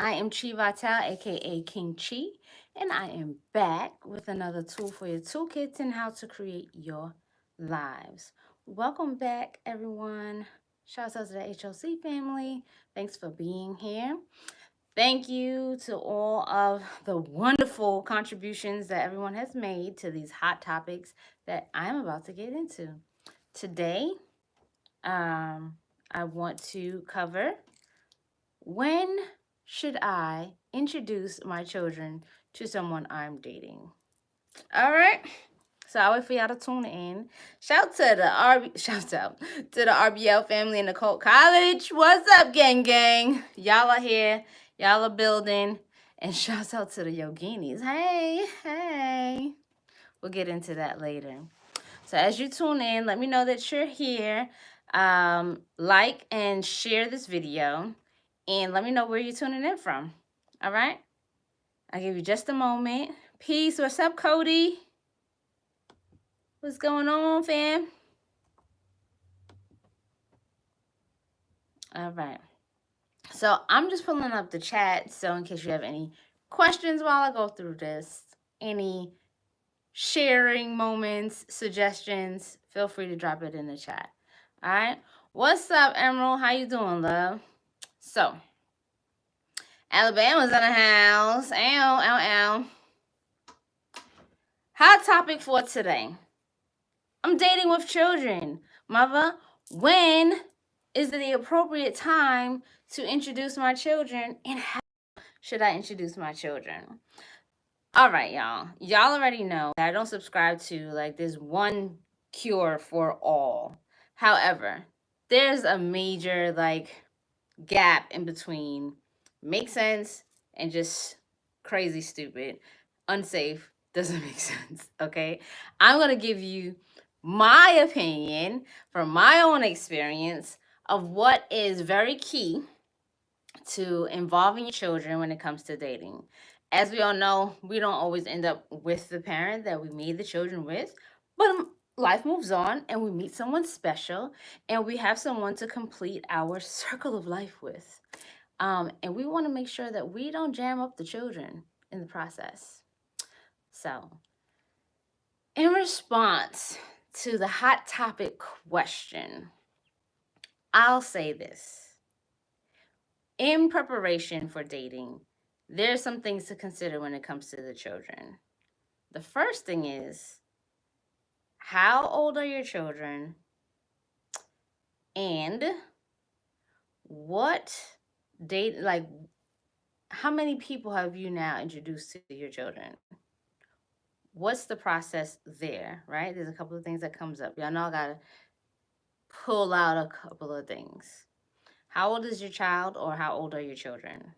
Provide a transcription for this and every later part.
I am Chi Vital, aka King Chi, and I am back with another tool for your toolkits and how to create your lives. Welcome back, everyone. Shout out to the HOC family. Thanks for being here. Thank you to all of the wonderful contributions that everyone has made to these hot topics that I'm about to get into. Today, I want to cover when should I introduce my children to someone I'm dating? All right. So I wait for y'all to tune in. Shout out to the RBL family in the Colt College. What's up, gang gang? Y'all are here. Y'all are building. And shout out to the Yoginis. Hey, hey. We'll get into that later. So as you tune in, let me know that you're here. Like and share this video, and let me know where you're tuning in from. All right? I'll give you just a moment. Peace. What's up, Cody? What's going on, fam? All right. So I'm just pulling up the chat. So in case you have any questions while I go through this, any sharing moments, suggestions, feel free to drop it in the chat. All right. What's up, Emerald? How you doing, love? So Alabama's in the house. Ow, ow, ow. Hot topic for today. I'm dating with children. Mother, when is the appropriate time to introduce my children, and how should I introduce my children? All right, y'all. Y'all already know that I don't subscribe to like this one cure for all. However, there's a major gap in between make sense and just crazy stupid. Unsafe doesn't make sense. Okay. I'm going to give you my opinion from my own experience of what is very key to involving your children when it comes to dating. As we all know, we don't always end up with the parent that we made the children with, but life moves on and we meet someone special and we have someone to complete our circle of life with. And we want to make sure that we don't jam up the children in the process. So, in response to the hot topic question, I'll say this. In preparation for dating, there's some things to consider when it comes to the children. The first thing is, how old are your children? And what date, how many people have you now introduced to your children? What's the process there, right? There's a couple of things that comes up. Y'all know I gotta pull out a couple of things. How old is your child, or how old are your children?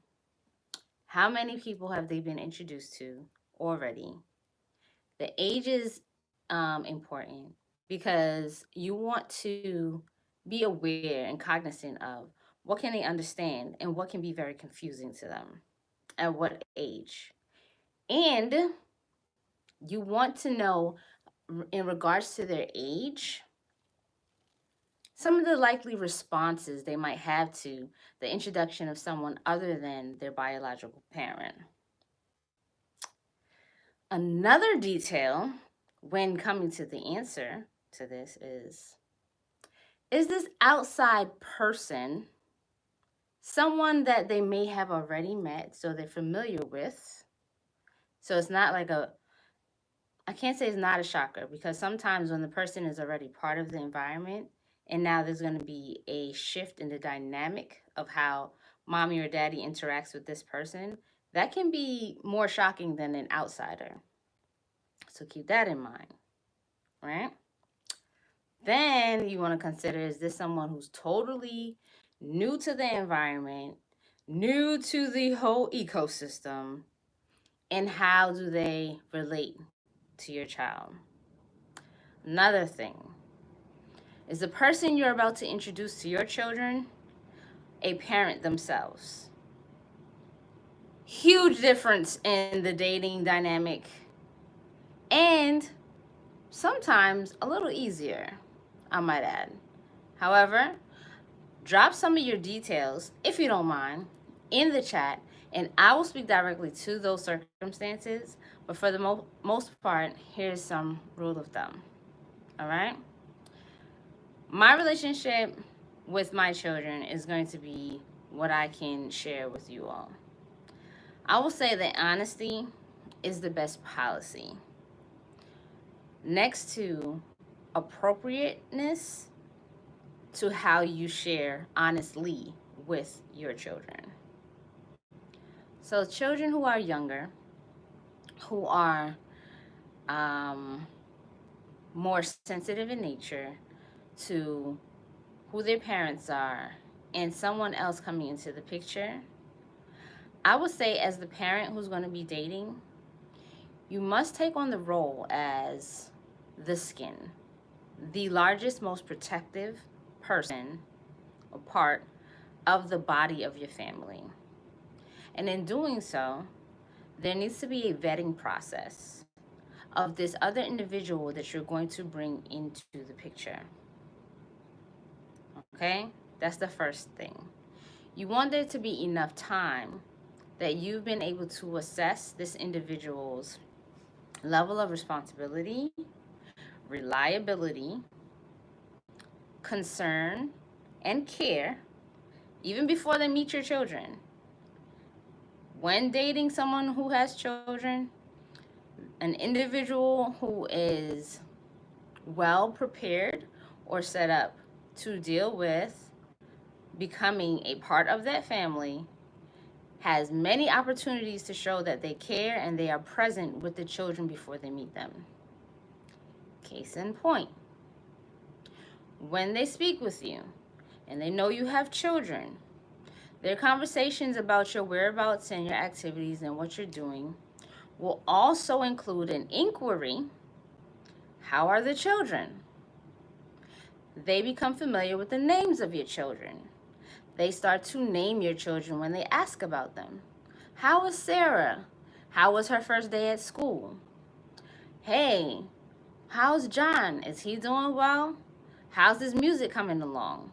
How many people have they been introduced to already? The age is important because you want to be aware and cognizant of what can they understand and what can be very confusing to them at what age. And you want to know, in regards to their age, some of the likely responses they might have to the introduction of someone other than their biological parent. Another detail when coming to the answer to this is this outside person someone that they may have already met, so they're familiar with? So it's not like I can't say it's not a shocker, because sometimes when the person is already part of the environment and now there's going to be a shift in the dynamic of how mommy or daddy interacts with this person, that can be more shocking than an outsider. So keep that in mind, right? Then you want to consider, is this someone who's totally new to the environment, new to the whole ecosystem, and how do they relate to your child? Another thing is, the person you're about to introduce to your children a parent themselves. Huge difference in the dating dynamic, and sometimes a little easier, I might add. However, drop some of your details, if you don't mind, in the chat, And I will speak directly to those circumstances, but for the most part, here's some rule of thumb. All right? My relationship with my children is going to be what I can share with you all. I will say that honesty is the best policy. Next to appropriateness to how you share honestly with your children. So children who are younger, who are more sensitive in nature to who their parents are and someone else coming into the picture, I would say as the parent who's going to be dating, you must take on the role as the skin, the largest, most protective person or part of the body of your family. And in doing so, there needs to be a vetting process of this other individual that you're going to bring into the picture. Okay? That's the first thing. You want there to be enough time that you've been able to assess this individual's level of responsibility, reliability, concern, and care, even before they meet your children. When dating someone who has children, an individual who is well prepared or set up to deal with becoming a part of that family has many opportunities to show that they care and they are present with the children before they meet them. Case in point, when they speak with you and they know you have children, their conversations about your whereabouts and your activities and what you're doing will also include an inquiry: how are the children? They become familiar with the names of your children. They start to name your children when they ask about them. How is Sarah? How was her first day at school? Hey, how's John? Is he doing well? How's his music coming along?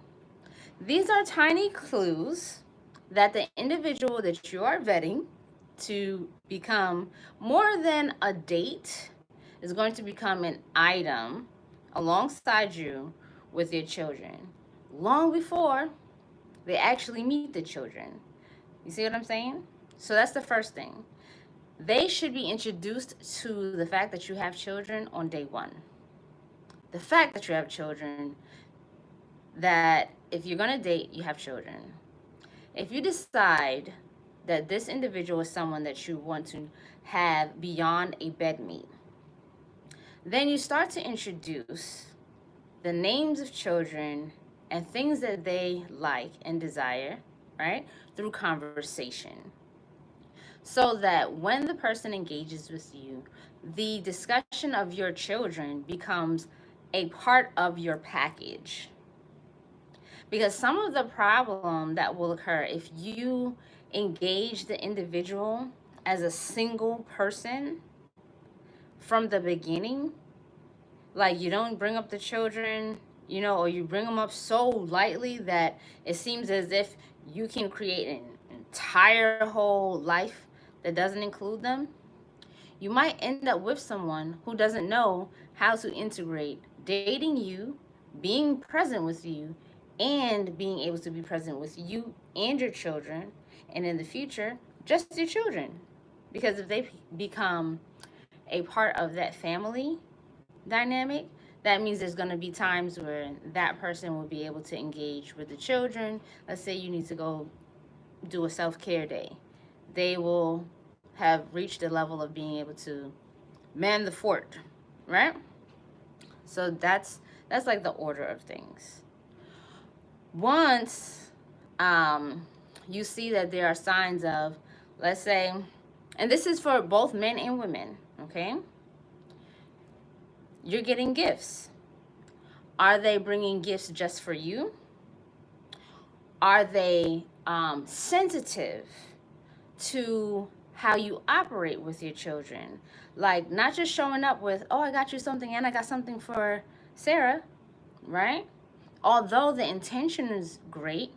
These are tiny clues that the individual that you are vetting to become more than a date is going to become an item alongside you with your children long before they actually meet the children. You see what I'm saying? So that's the first thing. They should be introduced to the fact that you have children on day one. The fact that you have children, that if you're going to date, you have children. If you decide that this individual is someone that you want to have beyond a bedmate, then you start to introduce the names of children and things that they like and desire, right, through conversation. So that when the person engages with you, the discussion of your children becomes a part of your package. Because some of the problem that will occur if you engage the individual as a single person from the beginning, like you don't bring up the children, or you bring them up so lightly that it seems as if you can create an entire whole life that doesn't include them, you might end up with someone who doesn't know how to integrate dating you, being present with you, and being able to be present with you and your children, and in the future, just your children. Because if they become a part of that family dynamic, that means there's going to be times where that person will be able to engage with the children. Let's say you need to go do a self-care day. They will have reached a level of being able to man the fort, right? So that's like the order of things. Once you see that there are signs of, let's say, and this is for both men and women, okay? You're getting gifts. Are they bringing gifts just for you? Are they sensitive to how you operate with your children? Like, not just showing up with, oh, I got you something and I got something for Sarah, right? Although the intention is great,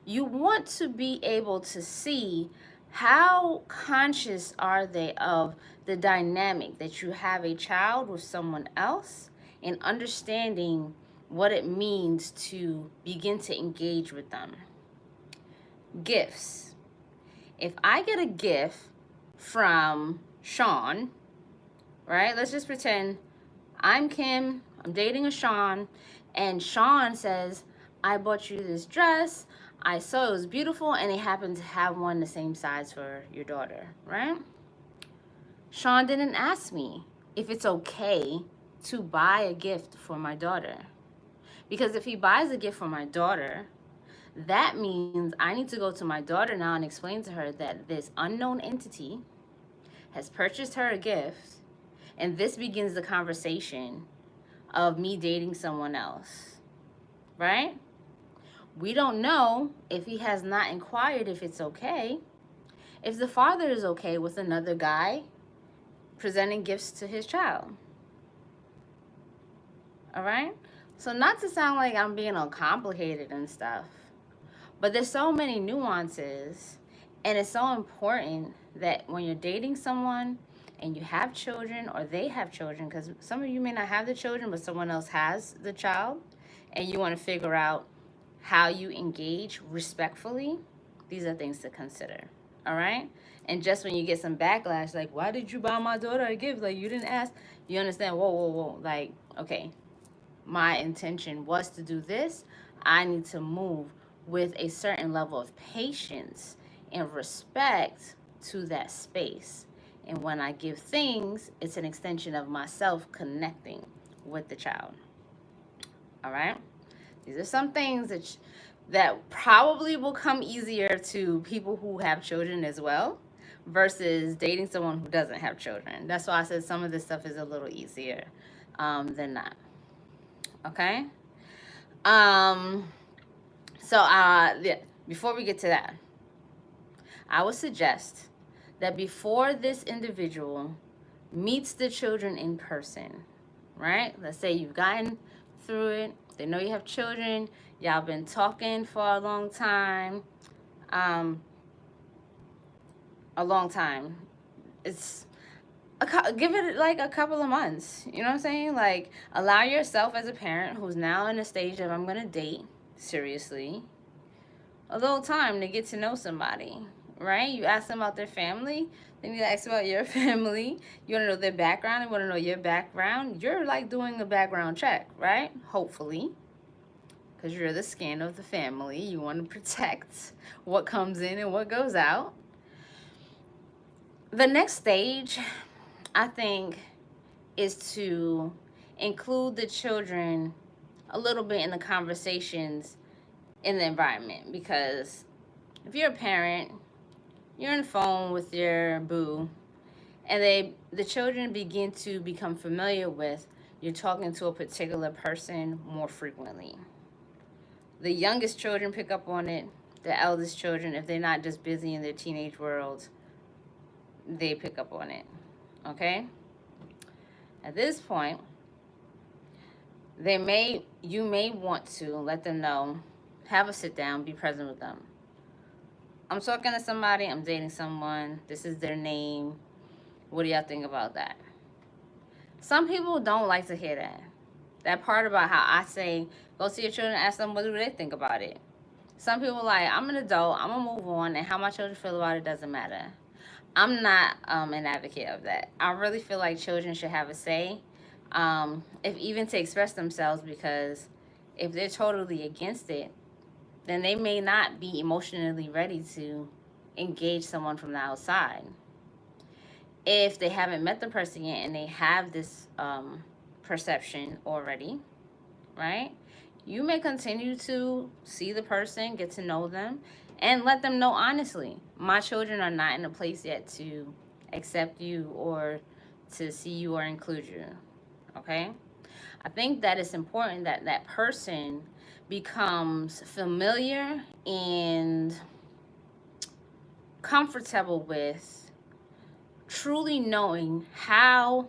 you want to be able to see How conscious are they of the dynamic that you have a child with someone else and understanding what it means to begin to engage with them? Gifts. If I get a gift from Sean, right? Let's just pretend I'm Kim, I'm dating a Sean, and Sean says, I bought you this dress, I saw it was beautiful, and it happened to have one the same size for your daughter, right? Sean didn't ask me if it's okay to buy a gift for my daughter. Because if he buys a gift for my daughter, that means I need to go to my daughter now and explain to her that this unknown entity has purchased her a gift, and this begins the conversation of me dating someone else, right? We don't know if he has not inquired if it's okay, if the father is okay with another guy presenting gifts to his child. All right? So not to sound like I'm being all complicated and stuff, but there's so many nuances, and it's so important that when you're dating someone and you have children or they have children, because some of you may not have the children, but someone else has the child, and you want to figure out how you engage respectfully, these are things to consider. All right? And just when you get some backlash, like, why did you buy my daughter a gift? Like, you didn't ask. You understand? Whoa, whoa, whoa. Like, okay, my intention was to do this. I need to move with a certain level of patience and respect to that space. And when I give things, it's an extension of myself connecting with the child. All right? These are some things that probably will come easier to people who have children as well versus dating someone who doesn't have children. That's why I said some of this stuff is a little easier than not. Okay? Before we get to that, I would suggest that before this individual meets the children in person, right? Let's say you've gotten through it. They know you have children. Y'all been talking for a long time. It's give it like a couple of months. You know what I'm saying? Like, allow yourself as a parent who's now in a stage of I'm gonna date seriously a little time to get to know somebody, right? You ask them about their family, then you ask about your family. You want to know their background, you want to know your background. You're like doing a background check, right? Hopefully, because you're the skin of the family. You want to protect what comes in and what goes out. The next stage, I think, is to include the children a little bit in the conversations in the environment, because if you're a parent, you're on the phone with your boo, and the children begin to become familiar with you're talking to a particular person more frequently. The youngest children pick up on it. The eldest children, if they're not just busy in their teenage world, they pick up on it. Okay? At this point, you may want to let them know, have a sit down, be present with them. I'm talking to somebody, I'm dating someone, this is their name. What do y'all think about that? Some people don't like to hear that. That part about how I say, go see your children, ask them what do they think about it. Some people like, I'm an adult, I'm gonna move on, and how my children feel about it doesn't matter. I'm not an advocate of that. I really feel like children should have a say, if even to express themselves, because if they're totally against it, then they may not be emotionally ready to engage someone from the outside. If they haven't met the person yet and they have this perception already, right? You may continue to see the person, get to know them, and let them know honestly, my children are not in a place yet to accept you or to see you or include you. Okay? I think that it's important that that person becomes familiar and comfortable with truly knowing how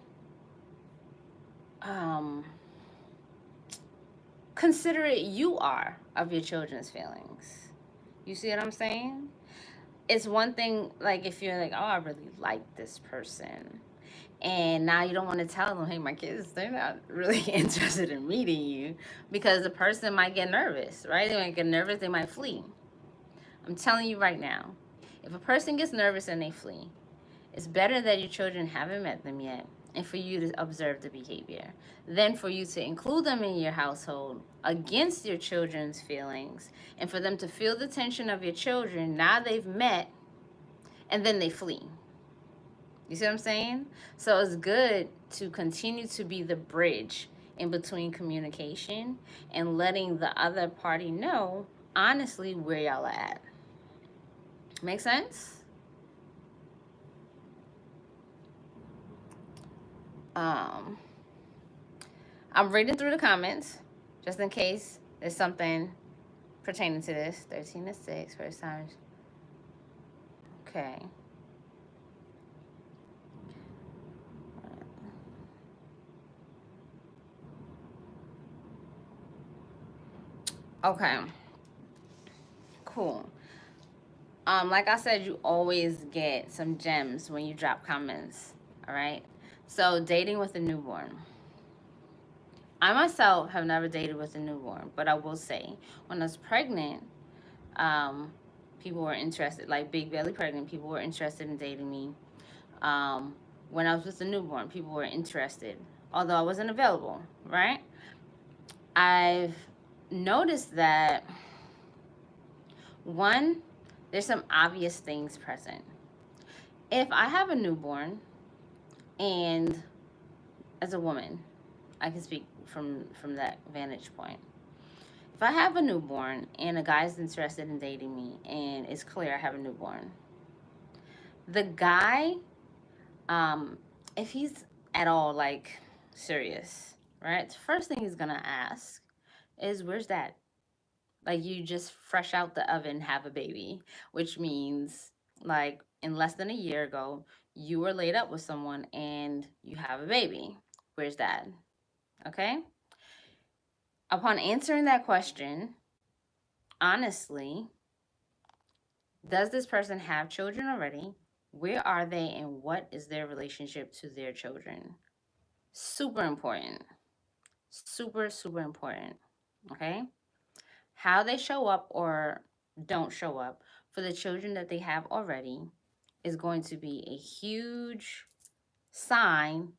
considerate you are of your children's feelings. You see what I'm saying? it's one thing, like, if you're like, oh, I really like this person, and now you don't want to tell them, hey, my kids, they're not really interested in meeting you, because the person might get nervous, right? They might get nervous, they might flee. I'm telling you right now, if a person gets nervous and they flee, it's better that your children haven't met them yet, and for you to observe the behavior, than for you to include them in your household against your children's feelings, and for them to feel the tension of your children. Now they've met, and then they flee. You see what I'm saying? So it's good to continue to be the bridge in between communication and letting the other party know honestly where y'all are at. Make sense? I'm reading through the comments just in case there's something pertaining to this. 13 to 6, first time. Okay. Okay. Cool. Like I said, you always get some gems when you drop comments. All right. So, dating with a newborn. I myself have never dated with a newborn, but I will say, when I was pregnant, people were interested, like big belly pregnant, people were interested in dating me. When I was with a newborn, people were interested, although I wasn't available, right? I've noticed that, one, there's some obvious things present. If I have a newborn, and as a woman, I can speak from that vantage point. If I have a newborn and a guy's interested in dating me, and it's clear I have a newborn, the guy, if he's at all like serious, right? The first thing he's gonna ask is, "Where's Dad?" Like, you just fresh out the oven, have a baby, which means, like, in less than a year ago, you were laid up with someone and you have a baby. Where's Dad? Okay. Upon answering that question, honestly, does this person have children already? Where are they, and what is their relationship to their children? Super important. Super, super important. Okay? How they show up or don't show up for the children that they have already is going to be a huge sign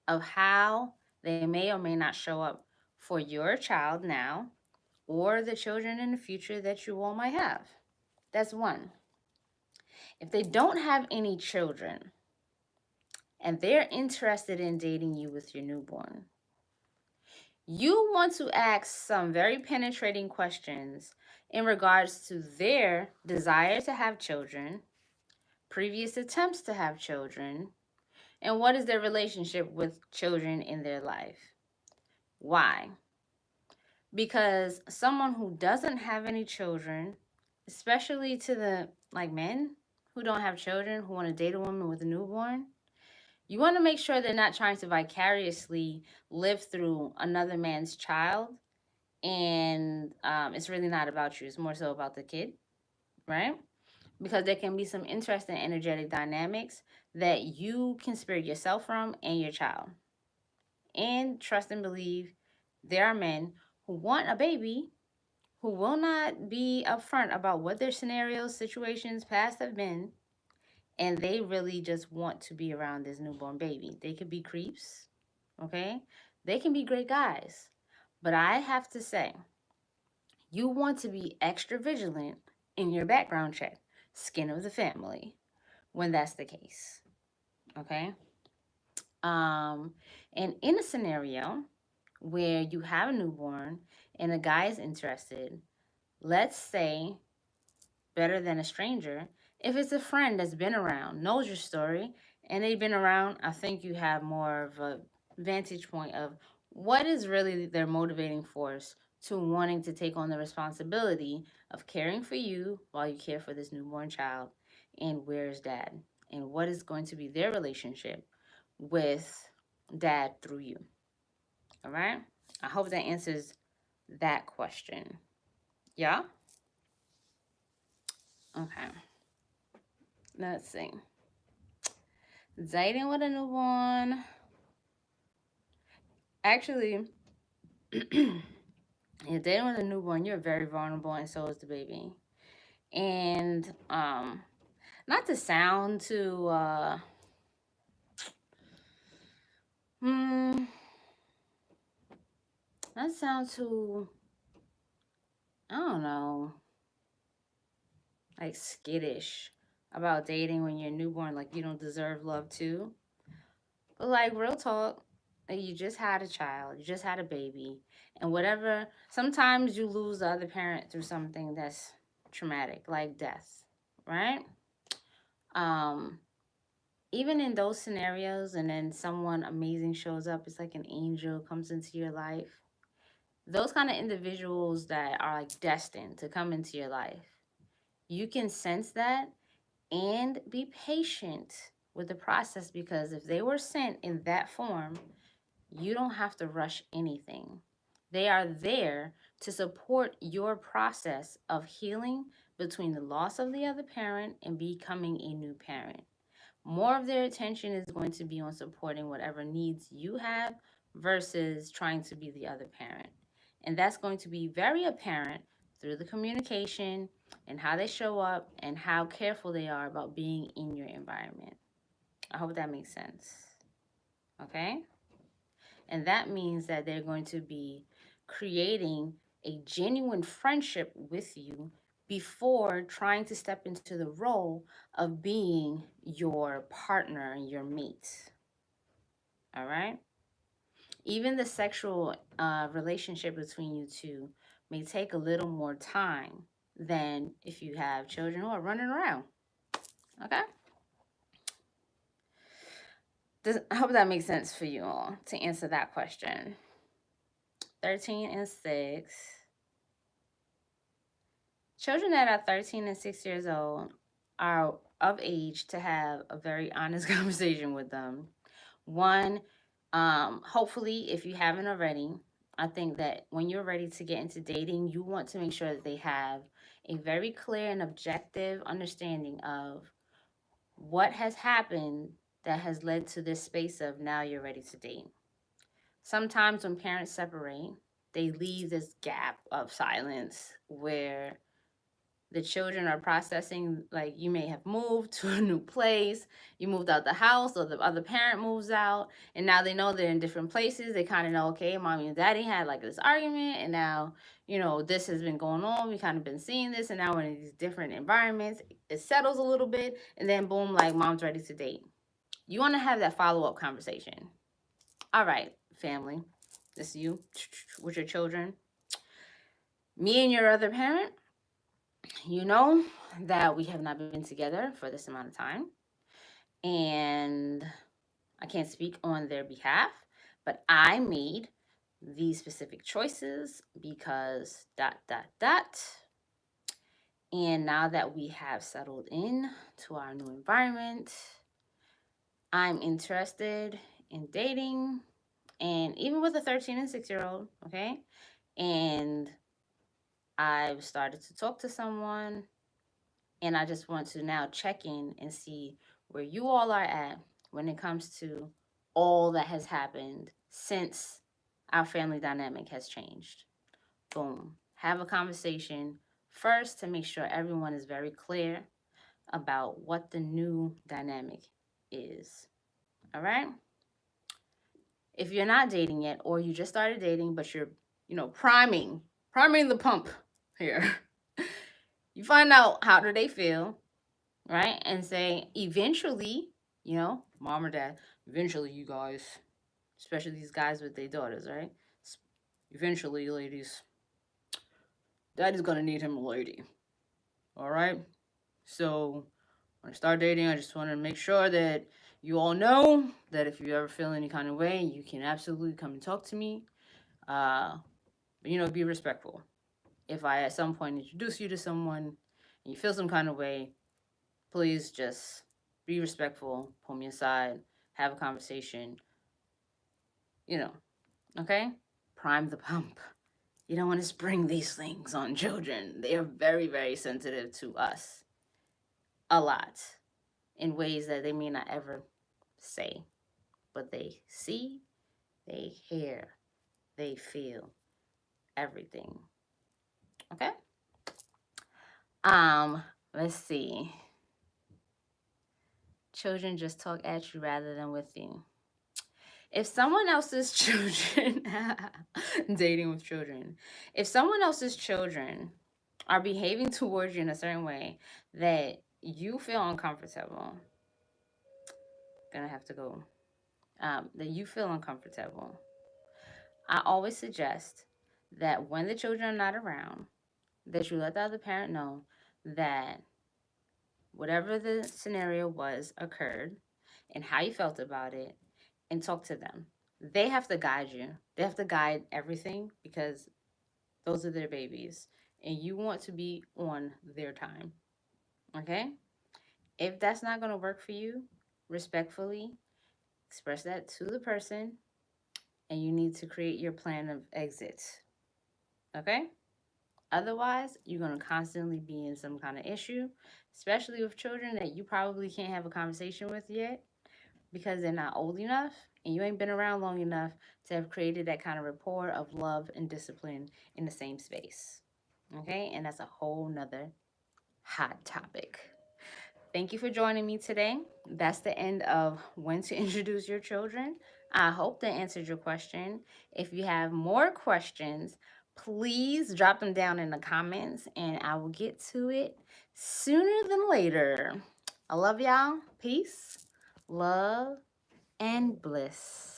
of how they may or may not show up for your child now, or the children in the future that you all might have. That's one. If they don't have any children and they're interested in dating you with your newborn, you want to ask some very penetrating questions in regards to their desire to have children, previous attempts to have children, and what is their relationship with children in their life. Why? Because someone who doesn't have any children, especially to the like men who don't have children, who want to date a woman with a newborn, you want to make sure they're not trying to vicariously live through another man's child, and it's really not about you. It's more so about the kid, right? Because there can be some interesting energetic dynamics that you can spare yourself from and your child. And trust and believe, there are men who want a baby who will not be upfront about what their scenarios, situations, past have been, and they really just want to be around this newborn baby. They could be creeps, okay? They can be great guys. But I have to say, you want to be extra vigilant in your background check, skin of the family, when that's the case, okay? And in a scenario where you have a newborn and a guy is interested, let's say, better than a stranger, if it's a friend that's been around, knows your story, and they've been around, I think you have more of a vantage point of what is really their motivating force to wanting to take on the responsibility of caring for you while you care for this newborn child, and where's Dad, and what is going to be their relationship with Dad through you. All right? I hope that answers that question. Yeah? Okay. Let's see. Dating with a newborn. Actually, you're dating with a newborn, you're very vulnerable, and so is the baby. And not to sound too not sound too, I don't know, like skittish about dating when you're newborn, like you don't deserve love too. But like real talk, like you just had a child, you just had a baby, and whatever. Sometimes you lose the other parent through something that's traumatic, like death, right? Um, Even in those scenarios, and then someone amazing shows up, it's like an angel comes into your life. Those kind of individuals that are like destined to come into your life, you can sense that and be patient with the process, because if they were sent in that form, you don't have to rush anything. They are there to support your process of healing between the loss of the other parent and becoming a new parent. More of their attention is going to be on supporting whatever needs you have versus trying to be the other parent. And that's going to be very apparent through the communication and how they show up and how careful they are about being in your environment. I hope that makes sense. Okay? And that means that they're going to be creating a genuine friendship with you before trying to step into the role of being your partner and your mate. All right? Even the sexual relationship between you two may take a little more time than if you have children who are running around. Okay? I hope that makes sense for you all to answer that question. 13 and 6. Children that are 13 and 6 years old are of age to have a very honest conversation with them. One, hopefully, if you haven't already, I think that when you're ready to get into dating, you want to make sure that they have a very clear and objective understanding of what has happened that has led to this space of now you're ready to date. Sometimes when parents separate, they leave this gap of silence where the children are processing, like you may have moved to a new place, you moved out the house, or the other parent moves out, and now they know they're in different places. They kind of know, okay, mommy and daddy had like this argument, and now, this has been going on. We kind of been seeing this, and now we're in these different environments. It settles a little bit, and then boom, like mom's ready to date. You want to have that follow-up conversation. All right, family, this is you with your children. Me and your other parent, you know that we have not been together for this amount of time, and I can't speak on their behalf, but I made these specific choices because ... And now that we have settled in to our new environment, I'm interested in dating, and even with a 13 and 6-year-old, okay? And I've started to talk to someone, and I just want to now check in and see where you all are at when it comes to all that has happened since our family dynamic has changed. Boom. Have a conversation first to make sure everyone is very clear about what the new dynamic is. All right? If you're not dating yet, or you just started dating, but you're, priming the pump here, you find out how do they feel, right? And say, eventually, mom or dad, eventually, you guys, especially these guys with their daughters, right? Eventually, ladies, daddy's gonna need him a lady. All right? So, when I start dating, I just want to make sure that you all know that if you ever feel any kind of way, you can absolutely come and talk to me. But, be respectful. If I at some point introduce you to someone and you feel some kind of way, please just be respectful, pull me aside, have a conversation, okay? Prime the pump. You don't want to spring these things on children. They are very, very sensitive to us. A lot. in ways that they may not ever say, but they see, they hear, they feel everything. Okay? Let's see. Children just talk at you rather than with you. If someone else's children, dating with children, if someone else's children are behaving towards you in a certain way that you feel uncomfortable, gonna have to go, that you feel uncomfortable, I always suggest that when the children are not around, that you let the other parent know that whatever the scenario was occurred and how you felt about it, and talk to them. They have to guide you. They have to guide everything because those are their babies and you want to be on their time. Okay? If that's not going to work for you, respectfully express that to the person and you need to create your plan of exit. Okay? Otherwise, you're going to constantly be in some kind of issue, especially with children that you probably can't have a conversation with yet because they're not old enough and you ain't been around long enough to have created that kind of rapport of love and discipline in the same space. Okay? And that's a whole nother hot topic. Thank you for joining me today. That's the end of when to introduce your children. I hope that answered your question. If you have more questions, please drop them down in the comments and I will get to it sooner than later. I love y'all. Peace, love, and bliss.